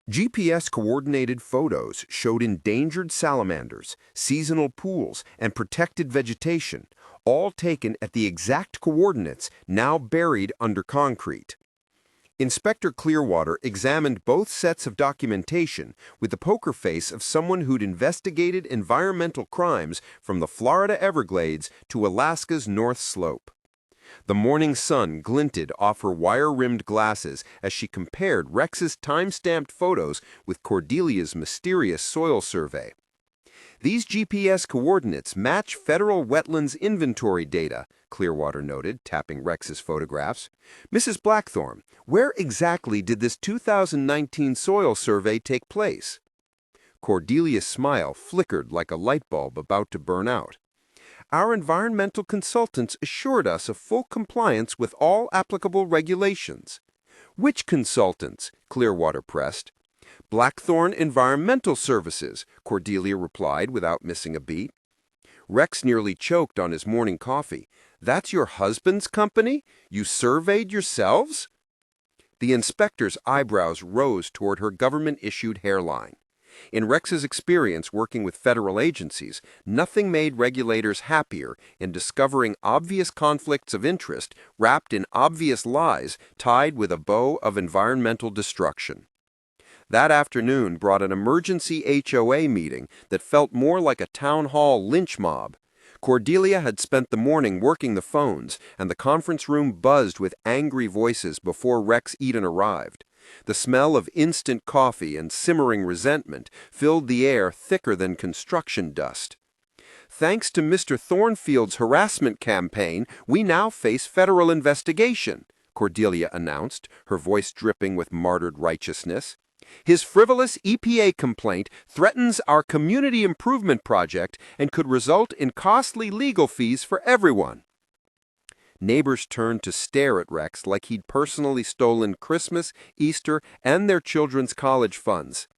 GPS-coordinated photos showed endangered salamanders, seasonal pools, and protected vegetation, all taken at the exact coordinates now buried under concrete. Inspector Clearwater examined both sets of documentation with the poker face of someone who'd investigated environmental crimes from the Florida Everglades to Alaska's North Slope. The morning sun glinted off her wire-rimmed glasses as she compared Rex's time-stamped photos with Cordelia's mysterious soil survey. These GPS coordinates match federal wetlands inventory data, Clearwater noted, tapping Rex's photographs. Mrs. Blackthorne, where exactly did this 2019 soil survey take place? Cordelia's smile flickered like a light bulb about to burn out. Our environmental consultants assured us of full compliance with all applicable regulations. Which consultants? Clearwater pressed. Blackthorne Environmental Services, Cordelia replied without missing a beat. Rex nearly choked on his morning coffee. That's your husband's company? You surveyed yourselves? The inspector's eyebrows rose toward her government-issued hairline. In Rex's experience working with federal agencies, nothing made regulators happier in discovering obvious conflicts of interest wrapped in obvious lies tied with a bow of environmental destruction. That afternoon brought an emergency HOA meeting that felt more like a town hall lynch mob. Cordelia had spent the morning working the phones, and the conference room buzzed with angry voices before Rex Eden arrived. The smell of instant coffee and simmering resentment filled the air thicker than construction dust. Thanks to Mr. Thornfield's harassment campaign, we now face federal investigation, Cordelia announced, her voice dripping with martyred righteousness. His frivolous EPA complaint threatens our community improvement project and could result in costly legal fees for everyone. Neighbors turned to stare at Rex like he'd personally stolen Christmas, Easter, and their children's college funds.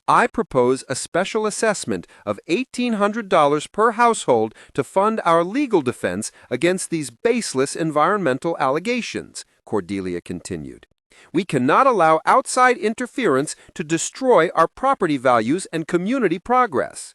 I propose a special assessment of $1,800 per household to fund our legal defense against these baseless environmental allegations, Cordelia continued. We cannot allow outside interference to destroy our property values and community progress.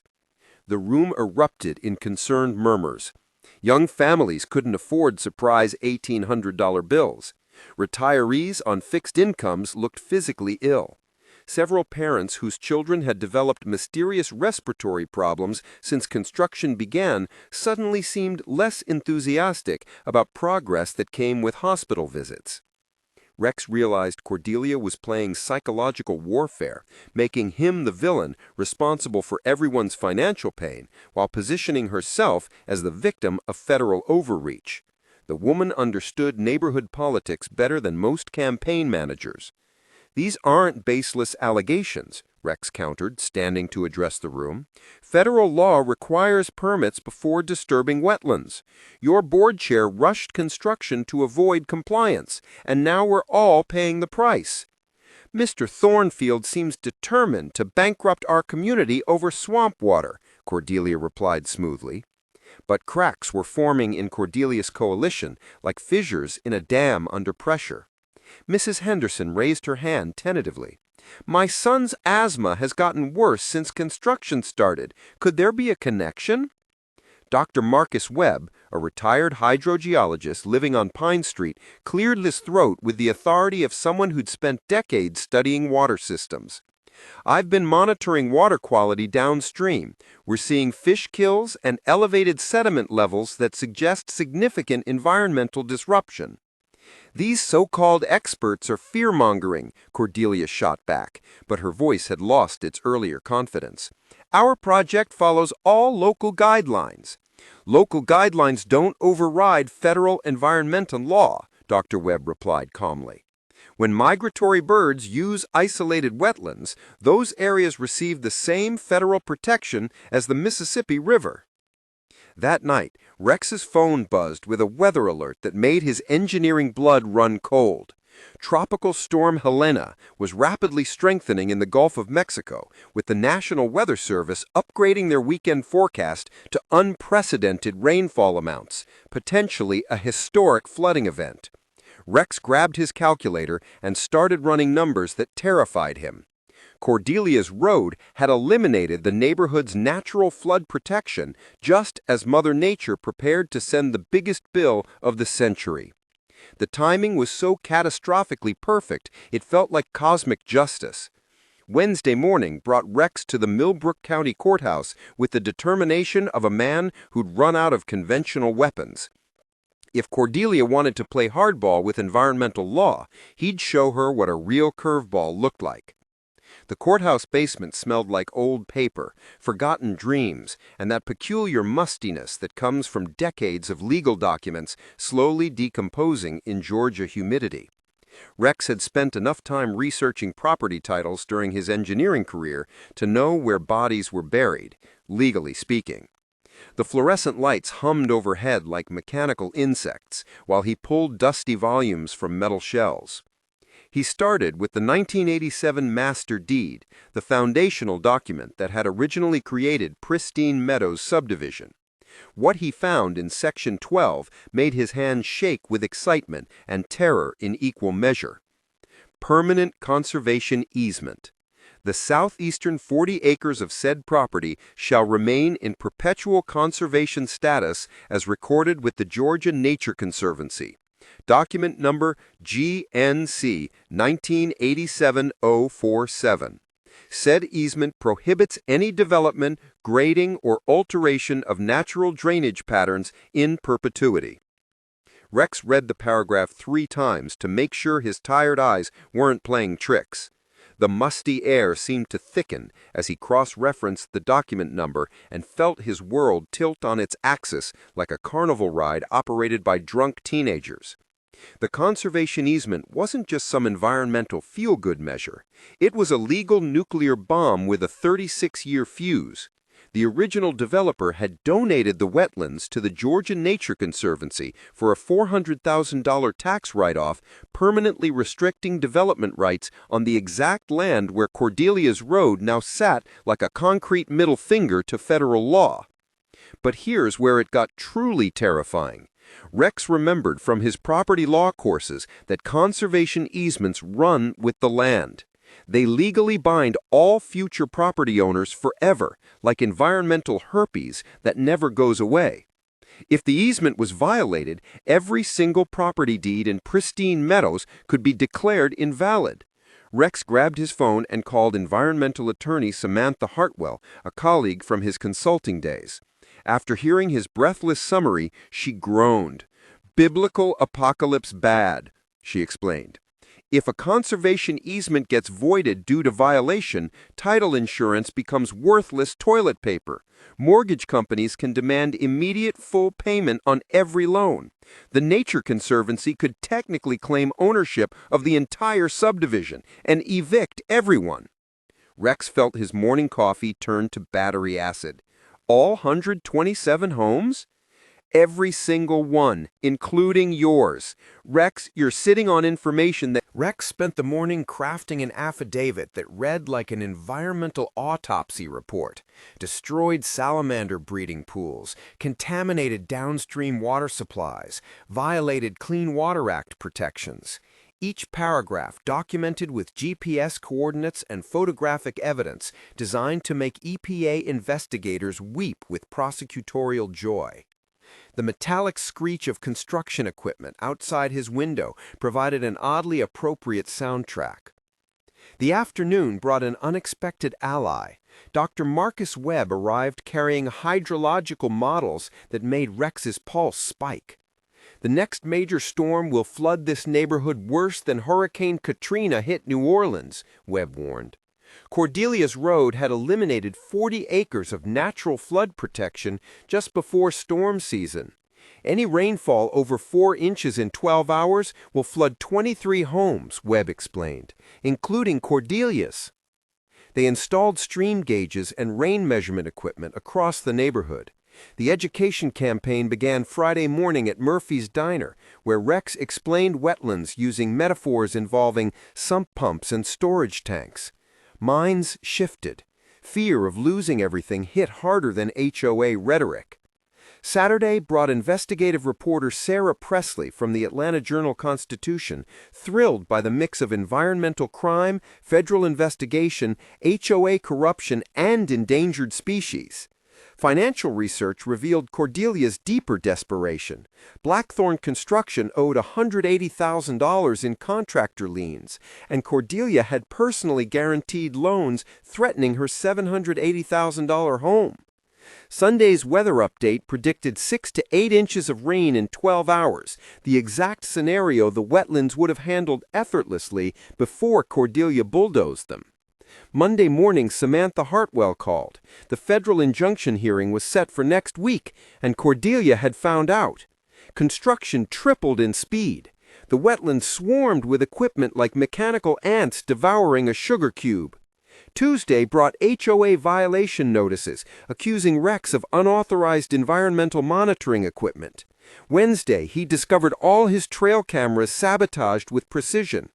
The room erupted in concerned murmurs. Young families couldn't afford surprise $1,800 bills. Retirees on fixed incomes looked physically ill. Several parents whose children had developed mysterious respiratory problems since construction began suddenly seemed less enthusiastic about progress that came with hospital visits. Rex realized Cordelia was playing psychological warfare, making him the villain responsible for everyone's financial pain, while positioning herself as the victim of federal overreach. The woman understood neighborhood politics better than most campaign managers. These aren't baseless allegations, Rex countered, standing to address the room. Federal law requires permits before disturbing wetlands. Your board chair rushed construction to avoid compliance, and now we're all paying the price. Mr. Thornfield seems determined to bankrupt our community over swamp water, Cordelia replied smoothly. But cracks were forming in Cordelia's coalition like fissures in a dam under pressure. Mrs. Henderson raised her hand tentatively. My son's asthma has gotten worse since construction started. Could there be a connection? Dr. Marcus Webb, a retired hydrogeologist living on Pine Street, cleared his throat with the authority of someone who'd spent decades studying water systems. I've been monitoring water quality downstream. We're seeing fish kills and elevated sediment levels that suggest significant environmental disruption. These so-called experts are fear-mongering, Cordelia shot back, but her voice had lost its earlier confidence. Our project follows all local guidelines. Local guidelines don't override federal environmental law, Dr. Webb replied calmly. When migratory birds use isolated wetlands, those areas receive the same federal protection as the Mississippi River. That night, Rex's phone buzzed with a weather alert that made his engineering blood run cold. Tropical storm Helena was rapidly strengthening in the Gulf of Mexico, with the National Weather Service upgrading their weekend forecast to unprecedented rainfall amounts, potentially a historic flooding event. Rex grabbed his calculator and started running numbers that terrified him. Cordelia's Road had eliminated the neighborhood's natural flood protection just as Mother Nature prepared to send the biggest bill of the century. The timing was so catastrophically perfect, it felt like cosmic justice. Wednesday morning brought Rex to the Millbrook County Courthouse with the determination of a man who'd run out of conventional weapons. If Cordelia wanted to play hardball with environmental law, he'd show her what a real curveball looked like. The courthouse basement smelled like old paper, forgotten dreams, and that peculiar mustiness that comes from decades of legal documents slowly decomposing in Georgia humidity. Rex had spent enough time researching property titles during his engineering career to know where bodies were buried, legally speaking. The fluorescent lights hummed overhead like mechanical insects while he pulled dusty volumes from metal shelves. He started with the 1987 Master Deed, the foundational document that had originally created Pristine Meadows subdivision. What he found in Section 12 made his hands shake with excitement and terror in equal measure. Permanent conservation easement. The southeastern 40 acres of said property shall remain in perpetual conservation status as recorded with the Georgia Nature Conservancy. Document number GNC 1987-047. Said easement prohibits any development, grading, or alteration of natural drainage patterns in perpetuity. Rex read the paragraph 3 times to make sure his tired eyes weren't playing tricks. The musty air seemed to thicken as he cross-referenced the document number and felt his world tilt on its axis like a carnival ride operated by drunk teenagers. The conservation easement wasn't just some environmental feel-good measure. It was a legal nuclear bomb with a 36-year fuse. The original developer had donated the wetlands to the Georgia Nature Conservancy for a $400,000 tax write-off, permanently restricting development rights on the exact land where Cordelia's Road now sat like a concrete middle finger to federal law. But here's where it got truly terrifying. Rex remembered from his property law courses that conservation easements run with the land. They legally bind all future property owners forever, like environmental herpes that never goes away. If the easement was violated, every single property deed in Pristine Meadows could be declared invalid. Rex grabbed his phone and called environmental attorney Samantha Hartwell, a colleague from his consulting days. After hearing his breathless summary, she groaned. "Biblical apocalypse bad," she explained. If a conservation easement gets voided due to violation, title insurance becomes worthless toilet paper. Mortgage companies can demand immediate full payment on every loan. The Nature Conservancy could technically claim ownership of the entire subdivision and evict everyone. Rex felt his morning coffee turn to battery acid. All 127 homes? Every single one, including yours. Rex, you're sitting on information that... Rex spent the morning crafting an affidavit that read like an environmental autopsy report. Destroyed salamander breeding pools, contaminated downstream water supplies, violated Clean Water Act protections. Each paragraph documented with GPS coordinates and photographic evidence designed to make EPA investigators weep with prosecutorial joy. The metallic screech of construction equipment outside his window provided an oddly appropriate soundtrack. The afternoon brought an unexpected ally. Dr. Marcus Webb arrived carrying hydrological models that made Rex's pulse spike. The next major storm will flood this neighborhood worse than Hurricane Katrina hit New Orleans, Webb warned. Cordelia's Road had eliminated 40 acres of natural flood protection just before storm season. Any rainfall over 4 inches in 12 hours will flood 23 homes, Webb explained, including Cordelia's. They installed stream gauges and rain measurement equipment across the neighborhood. The education campaign began Friday morning at Murphy's Diner, where Rex explained wetlands using metaphors involving sump pumps and storage tanks. Minds shifted. Fear of losing everything hit harder than HOA rhetoric. Saturday brought investigative reporter Sarah Presley from the Atlanta Journal-Constitution, thrilled by the mix of environmental crime, federal investigation, HOA corruption, and endangered species. Financial research revealed Cordelia's deeper desperation. Blackthorn Construction owed $180,000 in contractor liens, and Cordelia had personally guaranteed loans threatening her $780,000 home. Sunday's weather update predicted 6 to 8 inches of rain in 12 hours, the exact scenario the wetlands would have handled effortlessly before Cordelia bulldozed them. Monday morning, Samantha Hartwell called. The federal injunction hearing was set for next week, and Cordelia had found out. Construction tripled in speed. The wetlands swarmed with equipment like mechanical ants devouring a sugar cube. Tuesday brought HOA violation notices, accusing Rex of unauthorized environmental monitoring equipment. Wednesday, he discovered all his trail cameras sabotaged with precision.